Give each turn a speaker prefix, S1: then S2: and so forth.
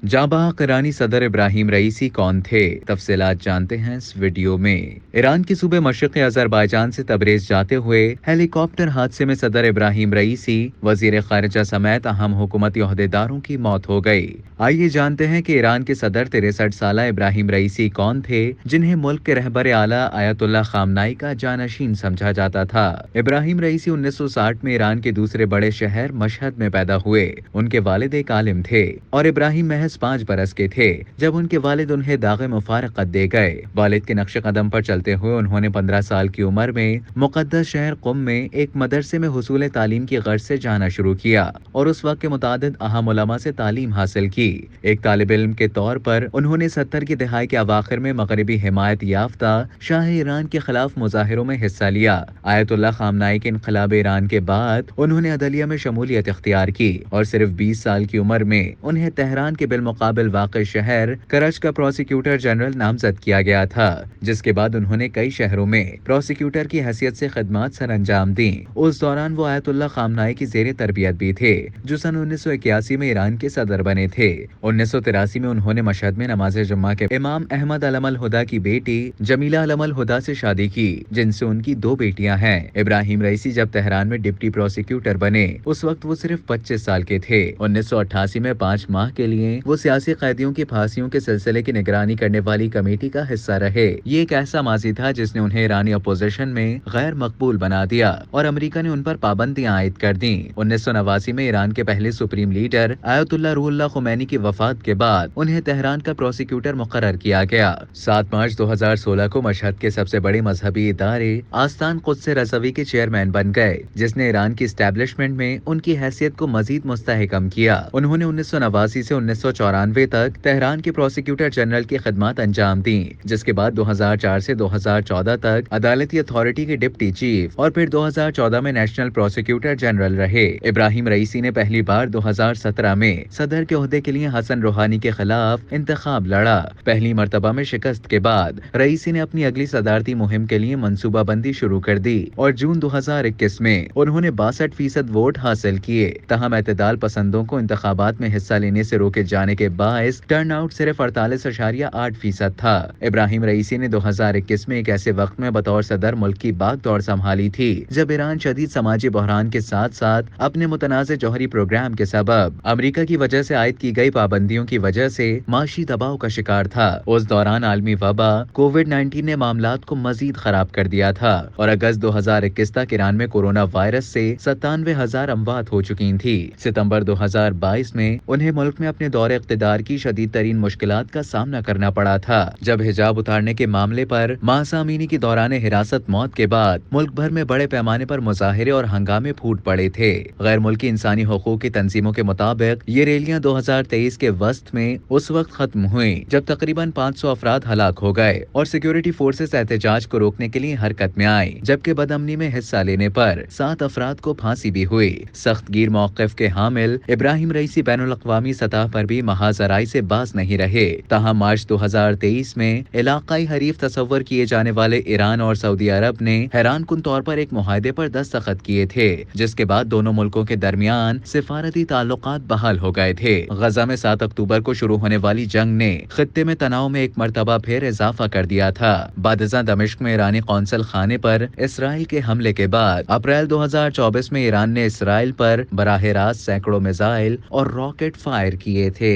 S1: जाबाक ईरानी सदर इब्राहिम रईसी कौन थे, तफसीलात जानते हैं इस वीडियो में। ईरान के सूबे मशरक़ी अज़रबैजान से तबरेज़ जाते हुए हेलीकॉप्टर हादसे में सदर इब्राहिम रईसी, वज़ीर ख़ारिजा समेत अहम हुकूमती ओहदेदारों की मौत हो गई। आइए जानते हैं कि ईरान के सदर 63 साला इब्राहिम रईसी कौन थे, जिन्हें मुल्क के रहबर आला आयतुल्लाह ख़ामनाई का जानशीन समझा जाता था। इब्राहिम रईसी 1960 में ईरान के दूसरे बड़े शहर मशहद में पैदा हुए। उनके वालिद एक आलिम थे और इब्राहिम महज 5 बरस के थे जब उनके वालिद उन्हें दाग़े मुफारक़त दे गए। वालिद के नक्शे कदम पर चलते हुए उन्होंने 15 साल की उम्र में मुक़द्दस शहर क़ुम में एक मदरसे में हुसूल तालीम की गर्ज से जाना शुरू किया और उस वक्त के मुतादिद अहम उलमा से तालीम हासिल की। एक तालिब इल्म के तौर पर उन्होंने 70 की दहाई के अवाखिर में मगरबी हिमायत याफ्ता शाह ईरान के खिलाफ मुजाहिरों में हिस्सा लिया। आयतुल्लाह ख़ामनाई के इनक़लाब ईरान के बाद उन्होंने अदलिया में शमूलियत इख्तियार की और सिर्फ 20 साल की उम्र में उन्हें तेहरान के बिलमुकाबिल वाक़ई शहर करज का प्रोसिक्यूटर जनरल नामजद किया गया था, जिसके बाद उन्होंने कई शहरों में प्रोसिक्यूटर की हैसियत से खिदमत सर अंजाम दी। उस दौरान वो आयतुल्लाह ख़ामनाई की ज़ेरे तरबियत भी थे, जो सन 1981 में ईरान के सदर बने थे। 1983 में उन्होंने मशहद में नमाज जुम्मा के इमाम अहमद अलमल हुदा की बेटी जमीला अलमल हुदा से शादी की, जिनसे उनकी 2 बेटियां हैं। इब्राहिम रईसी जब तेहरान में डिप्टी प्रोसिक्यूटर बने, उस वक्त वो सिर्फ 25 साल के थे। 1988 में 5 माह के लिए वो सियासी कैदियों की फांसियों के सिलसिले की निगरानी करने वाली कमेटी का हिस्सा रहे। ये एक ऐसा माजी था जिसने उन्हें ईरानी अपोजिशन में गैर मकबूल बना दिया और अमेरिका ने उन पर पाबंदियां आयद कर दी। 1989 में ईरान के पहले supreme leader Ayatollah Ruhollah Khomeini की वफात के बाद उन्हें तेहरान का प्रोसिक्यूटर मुकर्रर किया गया। 7 मार्च 2016 को मशहद के सबसे बड़े मजहबी इदारे आस्तान कुद्स रज़वी के चेयरमैन बन गए, जिसने ईरान की एस्टेब्लिशमेंट में उनकी हैसियत को मजीद मुस्तहकम किया। उन्होंने 1989 से 1994 तक तेहरान के प्रोसिक्यूटर जनरल की खिदमत अंजाम दी, जिसके बाद 2004 से 2014 तक अदालती अथॉरिटी के डिप्टी चीफ और फिर 2014 में नेशनल प्रोसिक्यूटर जनरल रहे। इब्राहिम रईसी ने पहली बार 2017 में सदर के ओहदे के लिए हसन रूहानी के खिलाफ इंतखाब लड़ा। पहली मर्तबा में शिकस्त के बाद रईसी ने अपनी अगली सदारती मुहिम के लिए मंसूबाबंदी शुरू कर दी और जून 2021 में उन्होंने 62% वोट हासिल किए। तहम एतदाल पसंदों को इंतखाबात में हिस्सा लेने से रोके जाने के बायस टर्न आउट सिर्फ 48.8% था। इब्राहिम रईसी ने 2021 में एक ऐसे वक्त में बतौर सदर मुल्क की बाग दौड़ संभाली थी जब ईरान शदीद समाजी बहरान के साथ साथ अपने मुतनाज़ जौहरी प्रोग्राम के सबब अमेरिका की वजह से आयद की गई पाबंदियों की वजह से माशी दबाव का शिकार था। उस दौरान आलमी वबा कोविड-19 ने मामलात को मजीद खराब कर दिया था और अगस्त 2021 तक ईरान में कोरोना वायरस से 97,000 अमवात हो चुकी थी। सितंबर 2022 में उन्हें मुल्क में अपने दौरे इक़्तिदार की शदीद तरीन मुश्किलात का सामना करना पड़ा था, जब हिजाब उतारने के मामले पर महसा अमीनी की दौरान हिरासत मौत के बाद मुल्क भर में बड़े पैमाने पर मुजाहिरे और हंगामे फूट पड़े थे। गैर मुल्की इंसानी हुकूक की तंजीमों के मुताबिक ये रैलियां 2023 के वस्त में उस वक्त खत्म हुई जब तकरीबन 500 अफराद हलाक हो गए और सिक्योरिटी फोर्सेस एहतजाज को रोकने के लिए हरकत में आई, जबकि बदअमनी में हिस्सा लेने पर 7 अफराद को फांसी भी हुई। सख्त गिर मौक़िफ़ के हामिल इब्राहिम रईसी बैनुल अक़वामी सतह पर भी महाजराई से बाज नहीं रहे। तहम मार्च 2023 में इलाकाई हरीफ तस्वर किए जाने वाले ईरान और सऊदी अरब ने हैरान कुन तौर पर एक मुआहदे पर दस्तखत किए थे, जिसके बाद दोनों मुल्कों के दरमियान सिफारती ताल्लुकात बहाल हो गए थे। गजा में 7 अक्टूबर को शुरू होने वाली जंग ने खित्ते में तनाव में एक मरतबा फिर इजाफा कर दिया था। बादज़ा दमिश्क में ईरानी कौंसल खाने पर इसराइल के हमले के बाद अप्रैल 2024 में ईरान ने इसराइल पर बराह रास्त सैकड़ों मिसाइल और रॉकेट फायर किए थे।